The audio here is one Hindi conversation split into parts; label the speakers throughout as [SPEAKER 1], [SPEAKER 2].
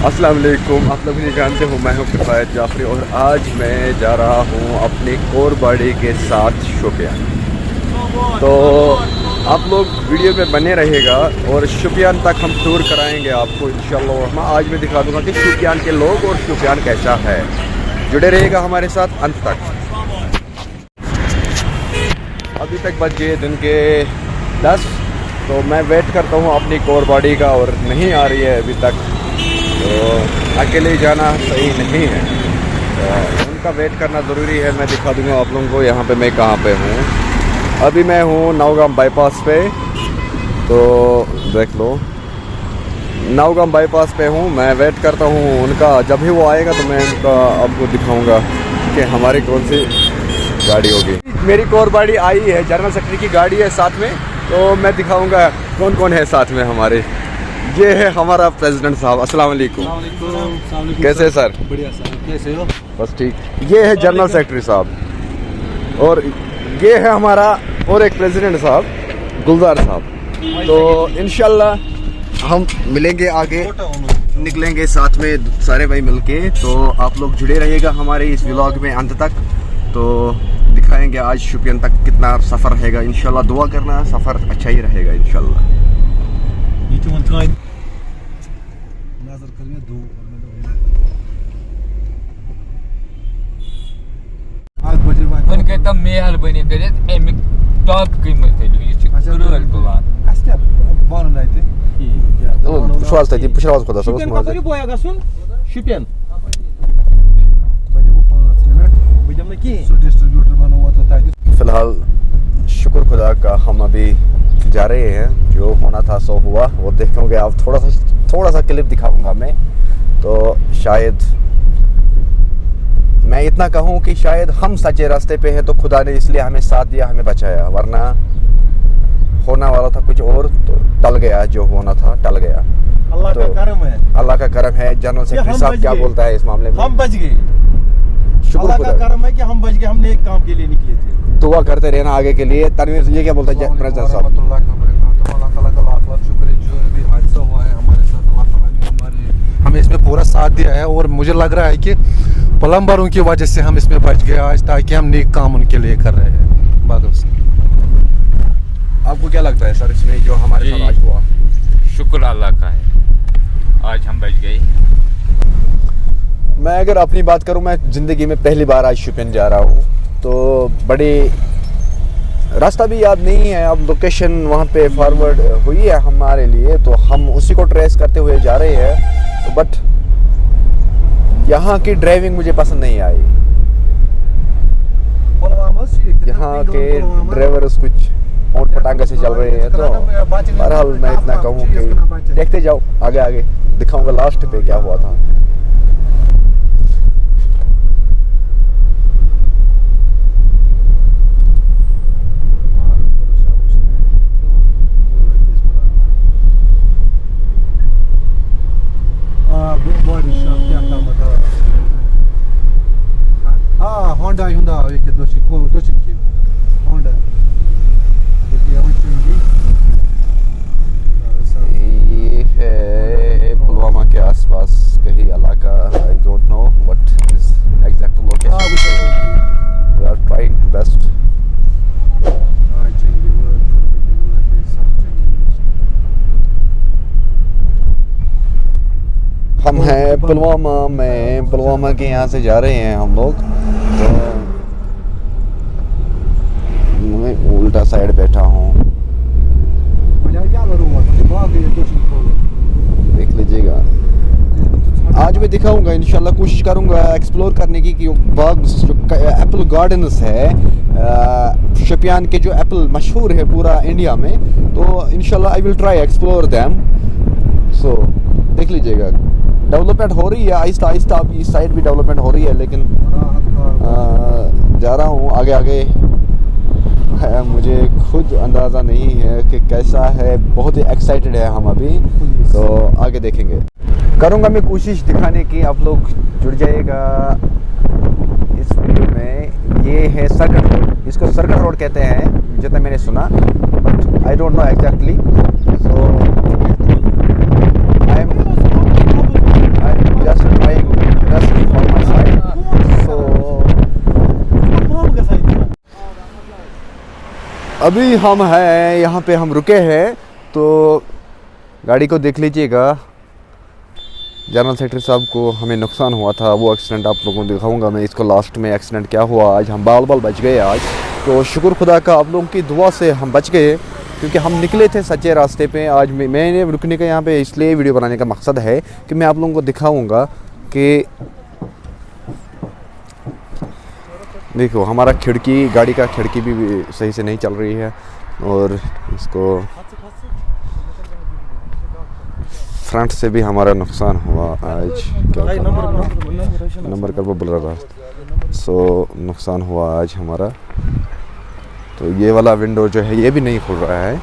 [SPEAKER 1] अस्सलाम वालेकुम। आप लोग मुझे जानते हो, मैं हूँ किफ़ायत जाफरी और आज मैं जा रहा हूँ अपने कोरबाड़ी के साथ शोपियान। तो आप लोग वीडियो में बने रहेगा और शोपियान तक हम टूर कराएंगे आपको इंशाल्लाह। आज मैं दिखा दूँगा कि शोपियान के लोग और शोपियान कैसा है। जुड़े रहेगा हमारे साथ अंत तक। अभी तक बज गए दिन के 10, तो मैं वेट करता हूँ अपनी कोरबाड़ी का और नहीं आ रही है अभी तक। तो अकेले जाना सही नहीं है, तो उनका वेट करना ज़रूरी है। मैं दिखा दूँगा आप लोगों को यहाँ पे मैं कहाँ पे हूँ। अभी मैं हूँ नौगाम बाईपास पे, तो देख लो नौगाम बाईपास पे हूँ। मैं वेट करता हूँ उनका, जब भी वो आएगा तो मैं उनका आपको दिखाऊंगा कि हमारी कौन सी गाड़ी होगी। मेरी कोरबाड़ी आई है, जनरल सेक्रेटरी की गाड़ी है साथ में, तो मैं दिखाऊंगा कौन कौन है साथ में हमारे। ये है हमारा प्रेसिडेंट साहब। अस्सलाम वालेकुम। कैसे सर?
[SPEAKER 2] बढ़िया सर, कैसे हो?
[SPEAKER 1] बस ठीक। ये है जनरल सेक्रेटरी साहब और ये है हमारा और एक प्रेसिडेंट साहब गुलजार साहब। तो इंशाल्लाह हम मिलेंगे आगे, निकलेंगे साथ में सारे भाई मिलके। तो आप लोग जुड़े रहिएगा हमारे इस व्लॉग में अंत तक। तो दिखाएंगे आज शोपियान तक कितना सफ़र रहेगा। इंशाल्लाह दुआ करना, सफ़र अच्छा ही रहेगा इंशाल्लाह।
[SPEAKER 3] मेहरबानी करित अमिक टॉप कीमत थोल तुलान
[SPEAKER 1] फिलहाल शुक्र खुदा का हम अभी जा रहे हैं। जो होना था सो हुआ, वो देखोगे आप। थोड़ा सा क्लिप दिखाऊंगा मैं। तो शायद मैं इतना कहूँ कि शायद हम सच्चे रास्ते पे हैं, तो खुदा ने इसलिए हमें साथ दिया, हमें बचाया। वरना होना वाला था कुछ और, तो टल गया। जो होना था टल गया।
[SPEAKER 2] अल्लाह का करम है।
[SPEAKER 1] अल्लाह का करम है। जनरल सेक्रेटरी साहब क्या बोलता है इस मामले में?
[SPEAKER 2] हम बच गए। अल्लाह का करम है कि हम बच गए। हम नेक काम के लिए निकले थे।
[SPEAKER 1] दुआ करते रहना आगे के लिए। तनवीर ये क्या बोलता है प्रेसिडेंट साहब?
[SPEAKER 4] शुक्र है जो अभी हादसा हुआ है हमारे साथ, अल्लाह ताला ने हमें इसमें पूरा साथ दिया है। और मुझे लग रहा है कि प्लम्बरों की वजह से हम इसमें बच गए आज, ताकि हम नेक काम उनके लिए कर रहे हैं। बादल से
[SPEAKER 1] आपको क्या लगता है सर इसमें जो हमारे साथ आज हुआ?
[SPEAKER 3] शुक्र अल्लाह का है, आज हम बच गए।
[SPEAKER 1] मैं अगर अपनी बात करूं, मैं ज़िंदगी में पहली बार आज शोपियान जा रहा हूं। तो बड़ी रास्ता भी याद नहीं है। अब लोकेशन वहां पे फॉरवर्ड हुई है हमारे लिए, तो हम उसी को ट्रेस करते हुए जा रहे हैं। तो बट यहाँ की ड्राइविंग मुझे पसंद नहीं आई। यहाँ के ड्राइवर कुछ ऊट पटांगे से चल रहे हैं। तो बहरहाल मैं इतना कहूँ कि देखते जाओ आगे आगे, दिखाऊंगा लास्ट पे क्या हुआ था।
[SPEAKER 4] Honda yake doshi ki Honda
[SPEAKER 1] ये है पुलवामा के आसपास कहीं इलाका। I don't know what is exact location. We are trying to best. हम हैं पुलवामा में। पुलवामा के यहाँ से जा रहे हैं हम लोग। तो मैं उल्टा साइड बैठा हूँ, देख लीजिएगा। आज मैं दिखाऊंगा इंशाल्लाह, कोशिश करूंगा एक्सप्लोर करने की कि बाग्स जो एप्पल गार्डन्स है शोपियान के, जो एप्पल मशहूर है पूरा इंडिया में। तो इंशाल्लाह I will try explore them. So देख लीजिएगा, डेवलपमेंट हो रही है आहिस्ता आहिस्ता। अब इस साइड भी डेवलपमेंट हो रही है, लेकिन जा रहा हूँ आगे आगे। मुझे खुद अंदाज़ा नहीं है कि कैसा है। बहुत ही एक्साइटेड है हम अभी। तो आगे देखेंगे। करूँगा मैं कोशिश दिखाने की। आप लोग जुड़ जाइएगा इस वीडियो में। ये है सर्किट रोड, इसको सर्किट रोड कहते हैं जितना मैंने सुना, but I don't know exactly. So I अभी हम हैं यहाँ पे, हम रुके हैं, तो गाड़ी को देख लीजिएगा। जनरल सेक्रेटरी साहब को हमें नुकसान हुआ था, वो एक्सीडेंट आप लोगों को दिखाऊंगा मैं। इसको लास्ट में एक्सीडेंट क्या हुआ, आज हम बाल बच गए आज। तो शुक्र खुदा का, आप लोगों की दुआ से हम बच गए, क्योंकि हम निकले थे सच्चे रास्ते पे। आज मैंने रुकने का यहाँ पे इसलिए वीडियो बनाने का मकसद है कि मैं आप लोगों को दिखाऊंगा कि देखो हमारा खिड़की, गाड़ी का खिड़की भी सही से नहीं चल रही है, और इसको फ्रंट से भी हमारा नुकसान हुआ आज। क्या नंबर कर बोल रहा था, सो नुकसान हुआ आज हमारा। तो ये वाला विंडो जो है ये भी नहीं खुल रहा है,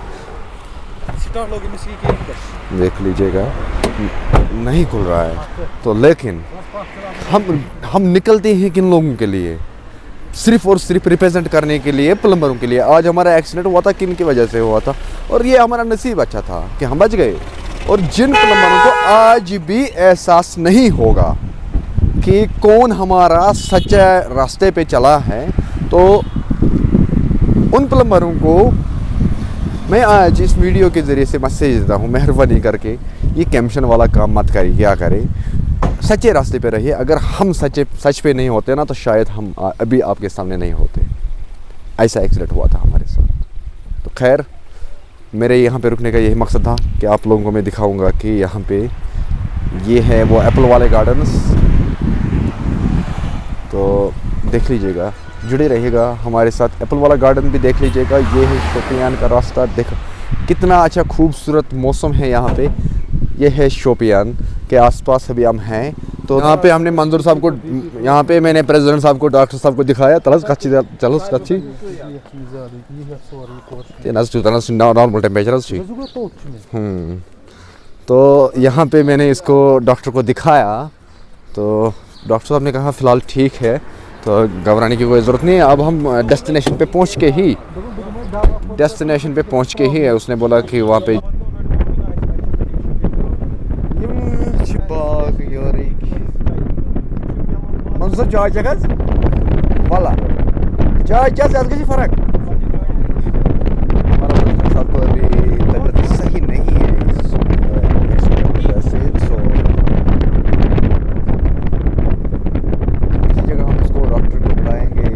[SPEAKER 1] देख लीजिएगा, नहीं खुल रहा है। तो लेकिन हम निकलते हैं किन लोगों के लिए, सिर्फ और सिर्फ रिप्रेजेंट करने के लिए, प्लम्बरों के लिए। आज हमारा एक्सीडेंट हुआ था किन की वजह से हुआ था, और ये हमारा नसीब अच्छा था कि हम बच गए। और जिन प्लम्बरों को आज भी एहसास नहीं होगा कि कौन हमारा सच्चा रास्ते पे चला है, तो उन प्लम्बरों को मैं आज इस वीडियो के ज़रिए से मैसेज देता हूँ, मेहरबानी करके ये कैम्पशन वाला काम मत करिए, क्या करें, सच्चे रास्ते पे रहिए। अगर हम सच पे नहीं होते ना, तो शायद हम अभी आपके सामने नहीं होते। ऐसा एक्सीडेंट हुआ था हमारे साथ। तो खैर, मेरे यहाँ पे रुकने का यही मकसद था कि आप लोगों को मैं दिखाऊंगा कि यहाँ पे ये है वो एप्पल वाले गार्डन्स। तो देख लीजिएगा, जुड़े रहिएगा हमारे साथ। एप्पल वाला गार्डन भी देख लीजिएगा। ये है शोपियान का रास्ता, देखो कितना अच्छा खूबसूरत मौसम है यहाँ पे। ये है शोपियान के आसपास अभी हम हैं। तो यहाँ पे हमने मंजूर साहब को, यहाँ पे मैंने प्रेसिडेंट साहब को, डॉक्टर साहब को दिखाया। Normal temperature. तो यहाँ पे मैंने इसको डॉक्टर को दिखाया, तो डॉक्टर साहब ने कहा फ़िलहाल ठीक है, तो घबराने की कोई ज़रूरत नहीं है। अब हम डेस्टिनेशन पे पहुँच के ही उसने बोला कि वहाँ पे मंसूर चाय जगह वाला चाय क्या ज़्यादा किसी फ़र्क। हमारा साहब को अभी तबीयत सही नहीं है इस वजह से, तो इस जगह हम इसको डॉक्टर को बुलाएंगे,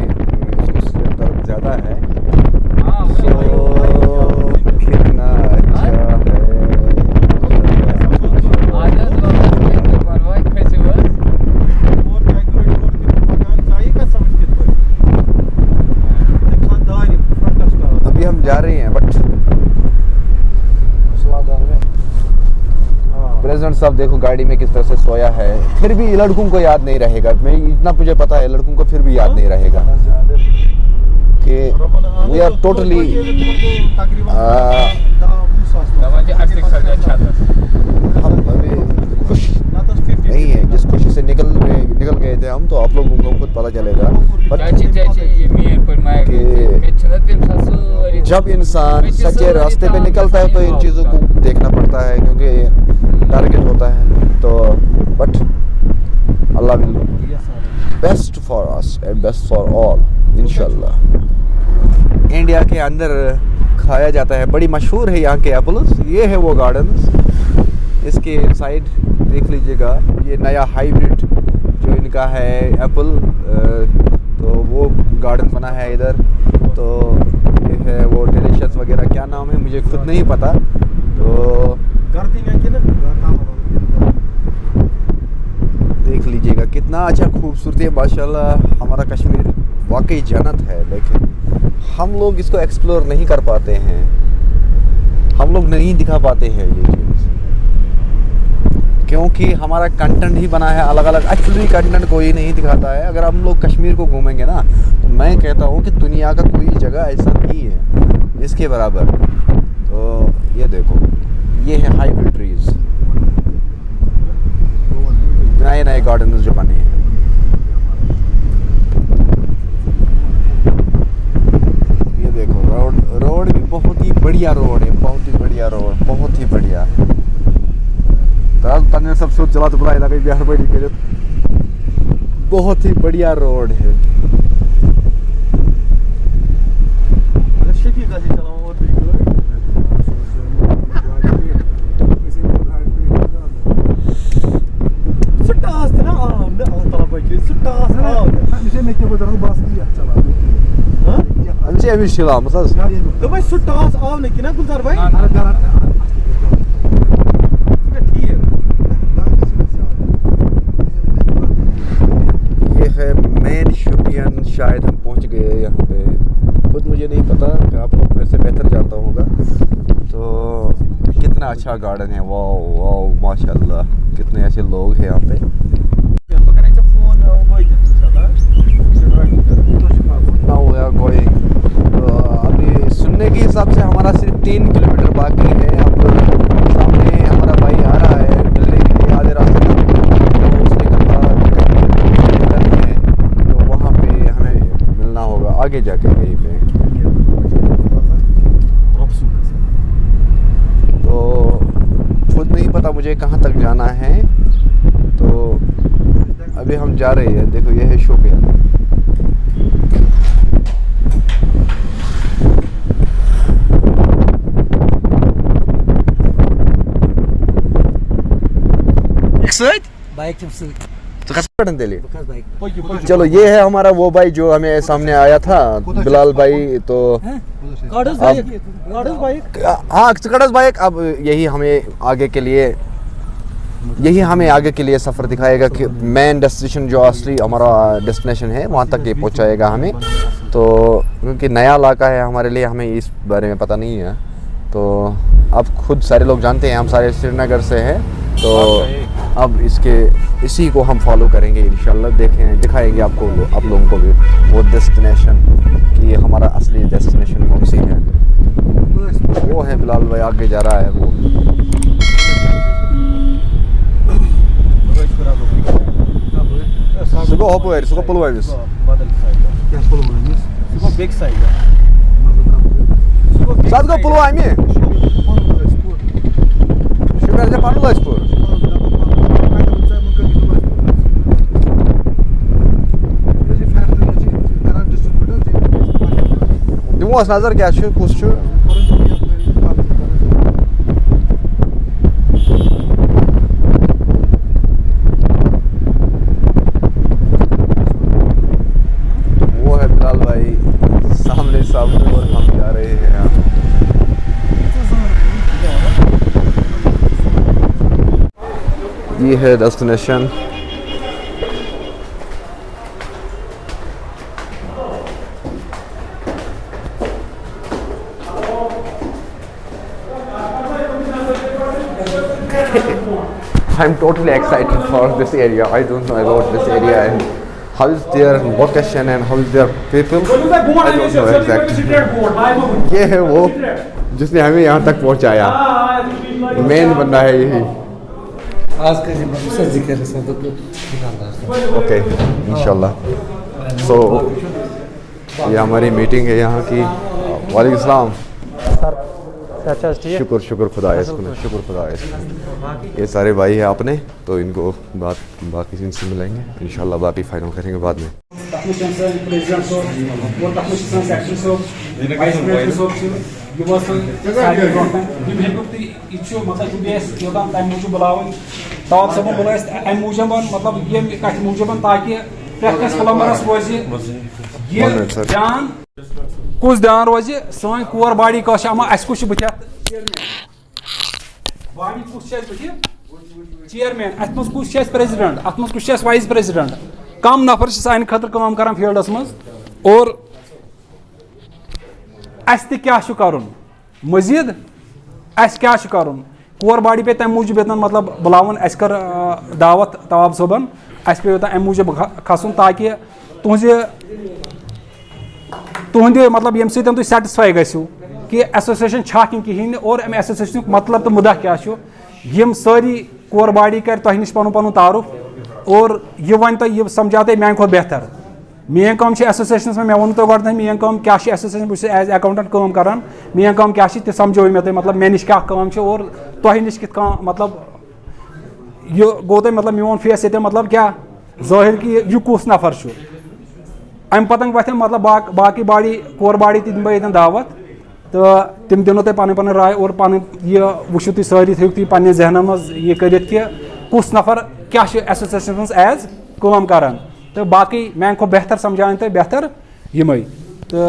[SPEAKER 1] उसको सिर दर्द ज़्यादा है। कितना अच्छा है। अभी हम जा रहे हैं, बट प्रेसिडेंट साहब देखो गाड़ी में किस तरह से सोया है। फिर भी लड़कों को याद नहीं रहेगा, मैं इतना मुझे पता है, लड़कों को फिर भी याद नहीं रहेगा कि वी आर टोटली हम अभी खुश नहीं है। जिस खुशी से निकल गए थे हम, तो आप लोगों को खुद पता चलेगा। कि जब इंसान सच्चे रास्ते पे निकलता है तो इन चीज़ों को देखना पड़ता है, क्योंकि टारगेट होता है। तो but Allah will best for us and best for all इंशाल्लाह। इंडिया के अंदर खाया जाता है, बड़ी मशहूर है यहाँ के एप्पल्स। ये है वो गार्डन्स, इसके साइड देख लीजिएगा, ये नया हाइब्रिड जो इनका है एप्पल, तो वो गार्डन बना है इधर। तो ये है वो डिलीशियस वगैरह, क्या नाम है मुझे खुद नहीं पता। तो देख लीजिएगा कितना अच्छा खूबसूरती है माशाल्लाह। हमारा कश्मीर वाकई जन्नत है, लेकिन हम लोग इसको एक्सप्लोर नहीं कर पाते हैं, हम लोग नहीं दिखा पाते हैं ये चीज़, क्योंकि हमारा कंटेंट ही बना है अलग अलग। एक्चुअली कंटेंट कोई नहीं दिखाता है। अगर हम लोग कश्मीर को घूमेंगे ना, तो मैं कहता हूँ कि दुनिया का कोई जगह ऐसा नहीं है इसके बराबर। तो ये देखो, ये है हाइब्रिड ट्रीज, नए नए गार्डन जो बने हैं। ये देखो रोड भी बहुत ही बढ़िया रोड है, बहुत ही बढ़िया रोड, बहुत ही बढ़िया। तने सब सोच चला तो पूरा इलाका बिहार बड़ी के, बहुत ही बढ़िया रोड है। अमिश शिलामत हज
[SPEAKER 2] दोपे सु टॉस आव न कि ना गुलजार भाई ठीक
[SPEAKER 1] ये है मेन शोपियान। शायद हम पहुंच गए यहाँ पे, खुद मुझे नहीं पता, आप लोग मेरे से बेहतर जानता होगा। तो कितना अच्छा गार्डन है, वाह वाह माशाल्लाह, कितने अच्छे लोग हैं यहाँ पे। अभी सुनने के हिसाब से हमारा सिर्फ 3 किलोमीटर बाकी है। अब सामने हमारा भाई आ रहा है मिलने के लिए आधे रास्ते तक, तो उसने कहा है तो वहाँ पे हमें मिलना होगा आगे जाके कहीं पे। तो खुद नहीं पता मुझे कहाँ तक जाना है, तो अभी हम जा रहे हैं। देखो ये है शोपियान। चलो ये है हमारा वो भाई जो हमें सामने आया था, बिलाल भाई। तो हाँ कड़स बाइक। अब यही हमें आगे के लिए सफ़र दिखाएगा कि मेन डेस्टिनेशन जो असली हमारा डेस्टिनेशन है वहाँ तक ये पहुँचाएगा हमें। तो क्योंकि नया इलाका है हमारे लिए, हमें इस बारे में पता नहीं है। तो अब खुद सारे लोग जानते हैं हम सारे श्रीनगर से हैं, तो अब इसी को हम फॉलो करेंगे इंशाल्लाह। दिखाएंगे आप लोगों को भी वो डेस्टिनेशन कि हमारा असली डेस्टिनेशन कौन सी है। वो है बिलाल भाई आगे जा रहा है वो। सुबह होपर सुबह पुलवामिस
[SPEAKER 2] बैक साइड
[SPEAKER 1] साथ गो पुलवामी शुगर से पानुलाजपुर दिमोस नजर क्या कुछ वो है बिलाल भाई सामने और हम जा रहे हैं यहाँ। ये है destination. I'm totally excited for this area. I don't know about this area and how is their location and how is their people. I don't know exactly. ये है वो जिसने हमें यहाँ तक पहुँचाया। मेन बंदा है यही। ओके इंशाल्लाह। सो ये हमारी मीटिंग है यहाँ की। वालेकुम सलाम। शुक्र शुक्र खुदा शुक्र खुदा। ये सारे भाई हैं आपने, तो इनको बाकी इनसे मिलेंगे इंशाल्लाह, बाकी फाइनल करेंगे बाद में।
[SPEAKER 5] कुछ ध्यान रोज सन कोर बॉडी कह कुछ बुथ बॉडी कुछ चेयरमैन अत मज कुछ प्रेसिडेंट अत मज कुछ वाइस प्रेसिडेंट कम नफर सान खतर काम कर फील्डस मज और अस क्या मजीद अस क्या कोर बॉडी पे तम मूजूब ये मतलब बुलावन अस कर दावत तवाब सोबन अस पे अम मूजूब खसन ताकि तुहद मतलब ये तुम सेटिस्फाई गो कि एसोसिएशन छा कहें और अम एसोसिएशन मतलब तो मुद्दा क्या यम सारी कोर बॉडी कर तुह नश पन पन तारुफ और यह वन तो यह समझा तुम मेन खुद बेहतर मेन काम एसोसिएशन में वो तो गो मेन काम क्या एसोसिएशन बहुत एज अकाउंटेंट काम कर मेन काम क्या समझो मे तुम मतलब मे नश क्या और तुह नश कित मतलब यह गो तुम मतलब मोन फेस ये मतलब क्या जाहिर कि यह कुस नफर अम पतन वथन मतलब बाकी बॉडी कोर बॉडी दिन बह दावत तो तम दिनो तुम पन राय और पन यह वुचु तुम सारी थो तुम पन्न जहन मज यह कर कुस नफर क्या एसोसिएशन एज काम कर तो बाकी मैं बेहतर समझान तो बेहतर यम तो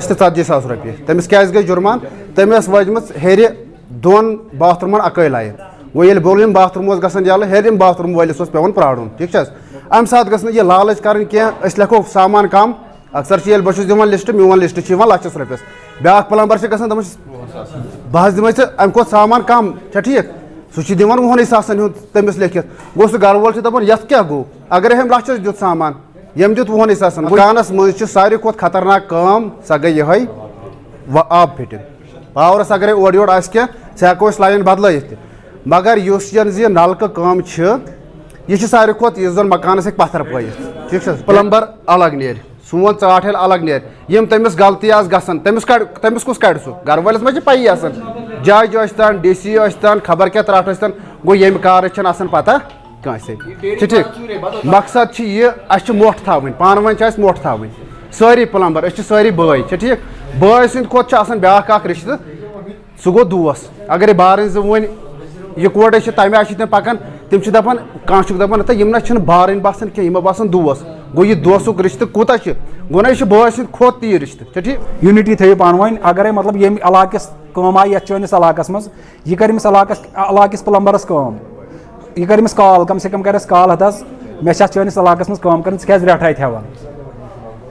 [SPEAKER 6] 40,000 रुपये तमिस क्या गई जुर्मान तमिस वजम हेर 2 बाथरूमन अकई लाइन वो ये बोलिम बाथरूम गसन यल हेरिम बाथरूम वलिस पे प्राड़न ठीक अम सात गस यह लालच कर लिखो सामान कम अक्सर बहुत दिवान लिस्ट मोन लिस्ट लक्षस रुपये ब्या प्लम्बर गसन बह दिम अम खो सामान कम ठीक सह दिवान 10,000 तमिस लिखित गो सह गर वोल दपान यथ क्या गो अगर हम लक्षस दित सामान यम दित 10,000 मकानस मज सारे खुद खतरनाक काम सह गई ये आब फिटिंग पावरस अगर ओर योर आ सह हेको लाइन बदल मगर जी नलक काम यह सारे खुद इस जन मकानस हे पत्थर पयित ठीक प्लम्बर अलग नेर सोन चाट अलग नेर यम तमिस गलती गसन तमिस कुस कड़ सह गर वालिस मे पई जज इन DC खबर क्या त्राट गो यम कार पता कंसे ठीक मकसद यह मोट थावन पान वन मोट थावन सारी प्लम्बर सारी बय ठीक बय सद खोत ब्या रिश्त सह गो दोस अगर बारन वन इकवटे तमें तम पकान तम दपान कह दपान यम ना बारन बसान कह बसान दोस गो यह दोसुक रिश्त कूत गो ना बय सद खोत ती रिश्त ठीक
[SPEAKER 5] यूनिटी थो पान वन अगर मतलब ये इलाकस कम आई ये चनिस इलाकस मज यह कर इलाकस प्लम्बरस कम यह कर कॉल कम से कम कर कॉल हतस मे चनिस इलाकस मज कम कर क्या रेट अत हेवान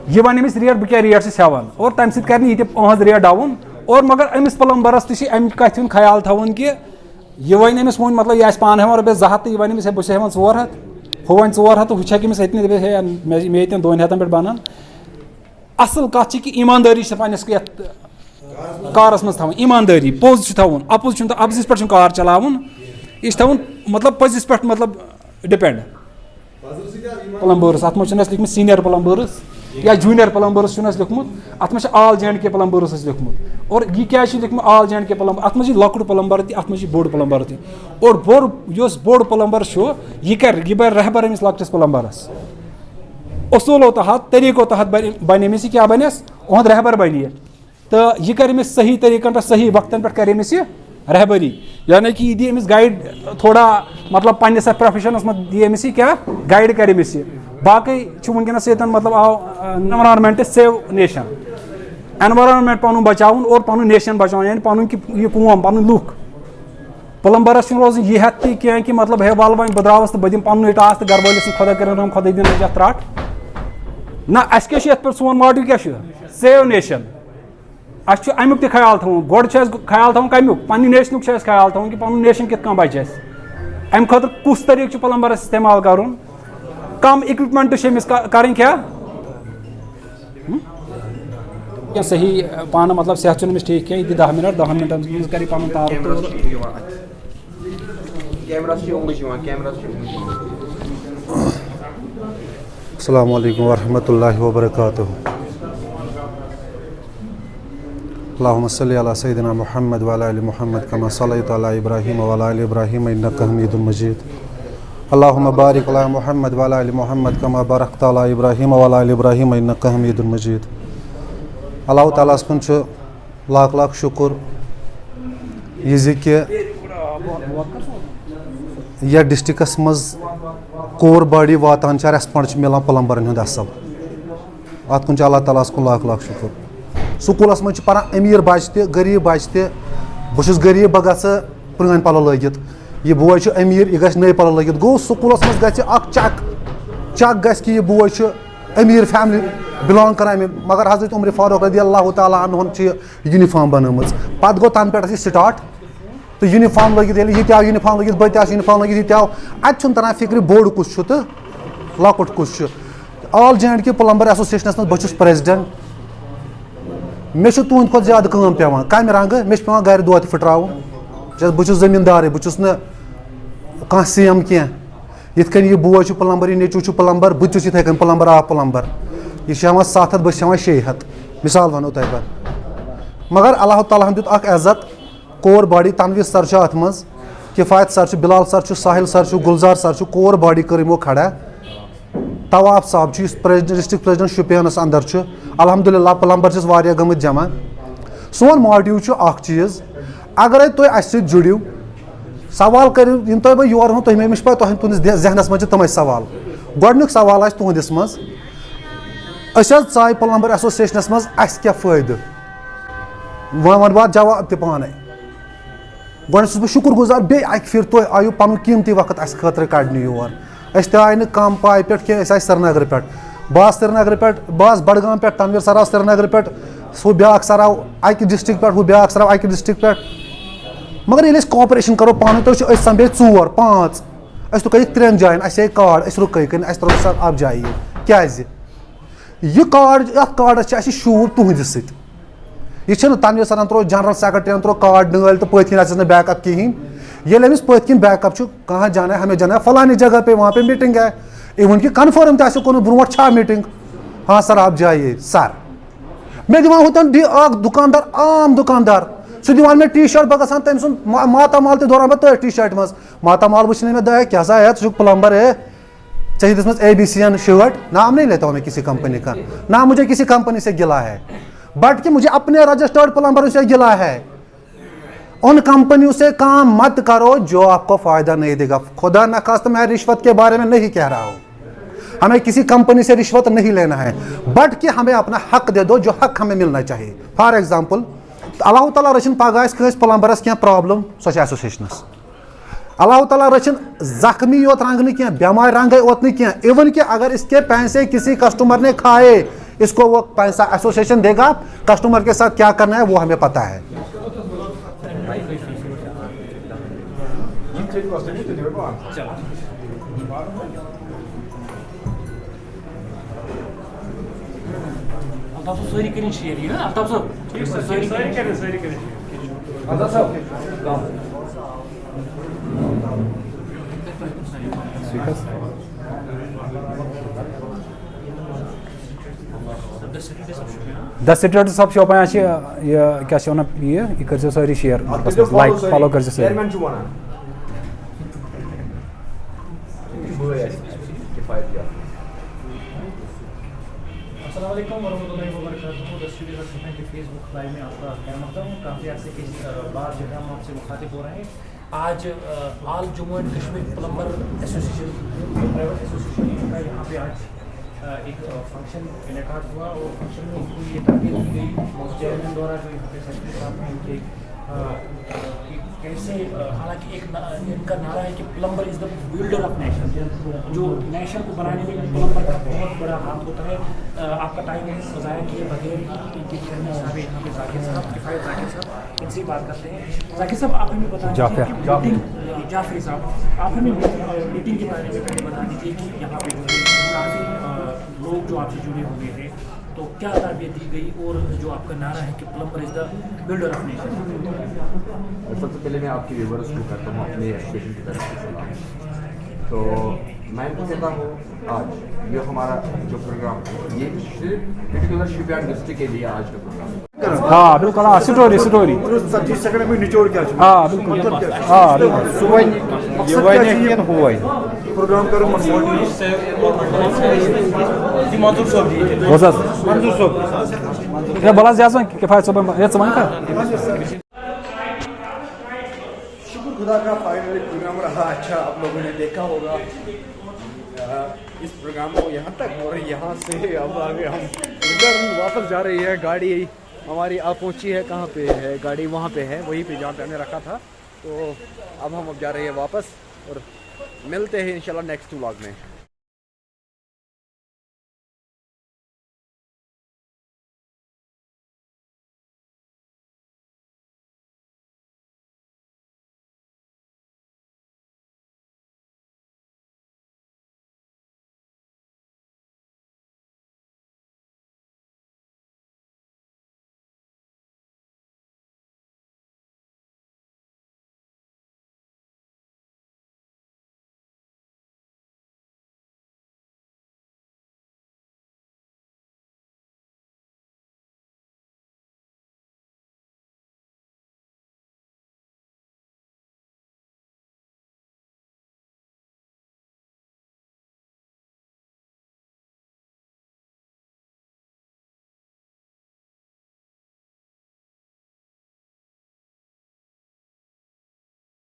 [SPEAKER 5] यह वन अमिस रेट बह क्या रेट हेवान और तम सत कर यह रेट डाउन और मगर अमिस प्लम्बरस तम कथ हूँ ख्याल थवन कि यह वन अमिस वो मतलब यह पान हेवान रुपये 200 तो यह वन अमिस बस हेवान 400 हू वन 400 वह अमिस मे 200 पे बनान असल कत कि ईमानदारी पन्नस कारस मज थवन ईमानदारी पोज थवन अपोज अपोजिस पे कार चलावन यह थवन मतलब पजिस पे मतलब डिपेंड प्लम्बर्स अत मे लिखमुत सीनियर प्लम्बर्स या जूनियर प्लम्बर्स लिखमुत अत मे ऑल J&K प्लम्बर्स लिखमुत और यह क्या लिखमुत ऑल J&K प्लम्बर अत मे लकुट प्लम्बर अत मे बोड़ प्लम्बर और बोड़ प्लम्बर यह बर रहबर अमिस लक्टिस प्लम्बरस उसूलों तहत तरीकों तहत बन अमिस क्या बनस उहद रहबर बन तो यह कर अमिस सही तरीकन पे सही वक्तन पे कर अमिस रहबरी यानी कि दी अमिस गाइड थोड़ा मतलब पन्नस प्रोफेशनस मज दी अमिस क्या गाइड कर अमिस बाकी वनकस मतलब आओ एनवायरनमेंट सेव नेशन एनवायरनमेंट पन बचावन और पन नेशन बचावन यानी पन यह कौम पन लुक प्लम्बरस रोज यह हेत कह कि मतलब हे वाल वन बद्रावस तो बदिम पन टास तो गर वालिस खुदा कर खुदा दिन नजत त्राट ना अस क्या पे सोन मॉडल क्या सेव नेशन अस अमुक त ख्याल थवन गोड़ ख्याल थवन कमुक पन्ने नेशनुक ख्याल थवन कि पन नेशन कित बचे अम खुद कुस तरीक प्लम्बरस इस्तेमाल कर कम इक्विपमेंट करें क्या सही पान मतलब सेहत चुन ठीक क्या 10 मिनट 10 मिनट कर पन तार
[SPEAKER 4] अस्सलामु अलैकुम वरहमतुल्लाहि वबरकातुहू अल्लाहुम्मा सल्लि अला सय्यिदिना मुहम्मद व अला आलि मुहम्मद कमा सल्लैता अला इब्राहीम व अला आलि इब्राहीम इन्नका हमीदुम मजीद अल्लाहुम्मा बारिक अला मुहम्मद व अला आलि मुहम्मद कमा बारकता अला इब्राहीम व अला आलि इब्राहीम इन्नका हमीदुम मजीद अल्लाह ताला कुन लाख लाख शुक्र यह यह डिस्ट्रिक्टस मज कोर बॉडी वातान रेस्पॉन्ड मिलान प्लम्बरन हूँ असल अत कुन अल्लाह ताला कुन लाख लाख शुक्र स्कूलस मज पान अमीर बच्चे गरीब बच्चे बहुत गरीब बह ग प्रान पलो लगित यह बोय अमीर यह गई नई पलो लगित गो स्कूलस मज चक गि कि यह बोय अमीर फैमिली बिलोंग कर मगर हजरत उमर फारूक रज़ी अल्लाह तआला अन्हुन यूनिफॉर्म बनम पे गो तन पे स्टार्ट तो यूनिफॉर्म लगित यह यूनिफॉर्म लगित बत यूनिफॉर्म लगित यह अत तरह फिक्र बोड़ कुछ तो लकुट कुछ ऑल J&K प्लम्बर एसोसिएशनस मज बहुत प्रेसिडेंट मे तुंद खुद ज्यादा काम पेवान कम रंग मे पे गर दो फिटरावन बहुत जमींदार बहुत कह CM कह यिथ कन यह बोय प्लम्बर यह नेचू प्लम्बर बहुत इथे कन प्लम्बर आ प्लम्बर यह 700 बस 600 मिसाल वनो तह पर मगर अल्लाह ताला दित अख इज्जत कोर बॉडी तनवीर सर अत मज किफ़ायत सर बिलाल सर साहिल सर गुलजार सर कोर बॉडी कर यमो खड़ा तवाब साहब डिस्ट्रिक्ट प्रेसिडेंट शुपियनस अंदर अल्हम्दुलिल्लाह प्लम्बर वारिया गमत जमा सोन मोटिव चीज़ अगर तुम अस जुड़िव सवाल कर तुम बह योर तुम पे तुंदिस जहनस मज तम सवाल गोडनुक सवाल तुंदिस मज चाय प्लम्बर एसोसिएशन मज क्या फ़ायदे वह वन बात जवाब ताने गोस बह शुक्र गुजार बे अक फिर तुम आयु पन कीमती वक्त अस खतर कड़ने योर आय न कम पाए पे कह श्रीनगर पे बह श्रीनगर पे बह बडगाम पे तनवीर सर श्रीनगर पे हु ब्या सर आव अक डिस्ट्रिक्ट पे हु ब्या सर आव अक डिस्ट्रिक्ट पे मगर ये कोऑपरेशन करो पान तो समे 4 5 रुक 3 जायन अ कार्ड रुक तरो सर अब जाए क्या यह कार्ड कार्डस शूब तुहद सत यह तनवीर सरन त्रो जनरल सेक्रेटरी त्रो कार्ड नल तो पत्न बैकअप कहें ये अमिस पत्न बैकअप कहाँ जाना है हमें जाना है फलानी जगह पे वहाँ पे मीटिंग है इवन कि कन्फर्म तो कोन ब्रोट छा मीटिंग हाँ सर आप जाइए सर मे दिवान होतन दुकानदार आम दुकानदार सह दिवान मे टी शर्ट बह गसान तम सुन मातामाल दोरान बह टी शर्ट मज मातामाल वुचने में दह क्या सा है तुझ प्लम्बर है चाहिए दिसमस ABC शर्ट नाम नहीं लेता हूँ मैं किसी कंपनी का ना मुझे किसी कंपनी से गिला है बट कि मुझे अपने रजिस्टर्ड प्लम्बरों से गिला है उन कंपनियों से काम मत करो जो आपको फायदा नहीं देगा खुदा न खास्ता मैं रिश्वत के बारे में नहीं कह रहा हूँ हमें किसी कंपनी से रिश्वत नहीं लेना है बट कि हमें अपना हक दे दो जो हक हमें मिलना चाहिए फॉर एग्जाम्पल अल्लाह ताला रचन पगह प्लम्बरस क्या प्रॉब्लम सो एसोसिएशनस अल्लाह ताला रचन जख्मी योत रंग क्या बेमार रंग ओत क्या इवन कि अगर इसके पैसे किसी कस्टमर ने खाए इसको वो पैसा एसोसिएशन देगा कस्टमर के साथ क्या करना है वो हमें पता है
[SPEAKER 7] सारी करें शेयर ये आफ्ताब साहब सारी करें
[SPEAKER 1] आजाद साहब
[SPEAKER 5] द सिटी सब शोपान क्या यह कर सारी शेयर लाइक फॉलो कर
[SPEAKER 7] अस्सलामुअलैकुम वरहमतुल्लाहि वबरकातुहू। द स्टूडियो के फेसबुक लाइव में आपका ख़ैर काफ़ी अर्से के बाद जो है हम आपसे मुखातिब हो रहे हैं। आज all Jammu and Kashmir plumber association private association का यहाँ पे आज एक फंक्शन इनेकाद हुआ और फंक्शन में उनको ये ताकीद की गई चेयरमैन द्वारा जो यहाँ पे सेक्रेटरी साहब हैं उनके कैसे हालांकि इनका नारा है कि plumber is the builder of nation जो नेशन को बनाने में प्लम्बर का बहुत बड़ा हाथ होता है। आपका टाइम है ज़ाया किए बगैर इनके चेयरमैन साहब यहाँ पे जाकिर साहब किफ़ायत जाकिर साहब इनसे बात करते हैं। जाकिर साहब आप हमें बता दीजिए जाफरी साहब आप हमें मीटिंग के बारे में बता दीजिए कि यहाँ पे काफ़ी लोग जो आपसे जुड़े हुए थे तो क्या तरबियत दी गई और जो आपका नारा है कि plumber is the builder of nation.
[SPEAKER 1] सबसे पहले मैं आपकी व्यूवर्स को करता हूँ अपने एसोसिएशन की तरफ से सलाम। तो मैं कहता हूँ आज ये हमारा जो प्रोग्राम है ये सिर्फ पर्टिकुलर शिपयार्ड डिस्ट्रिक्ट के लिए आज का प्रोग्राम है।
[SPEAKER 5] हाँ बिल्कुल हाँ स्टोरी
[SPEAKER 2] 27 सेकंड में निचोड़ क्या
[SPEAKER 5] हाँ बिल्कुल हाँ
[SPEAKER 2] प्रोग्राम करो मंजूर साहब
[SPEAKER 5] ये बला ज्यादा किफायत सब ये समझ का
[SPEAKER 1] शुक्र खुदा का फाइनली प्रोग्राम रहा अच्छा आप लोगों ने देखा होगा इस प्रोग्राम को यहाँ तक और यहाँ से अब आगे हम उधर वापस जा रही है गाड़ी हमारी आप पहुँची है कहाँ पे है गाड़ी वहाँ पे है वहीं पे जहाँ पे हमने रखा था तो अब हम जा रहे हैं वापस और मिलते हैं इंशाल्लाह नेक्स्ट व्लॉग में।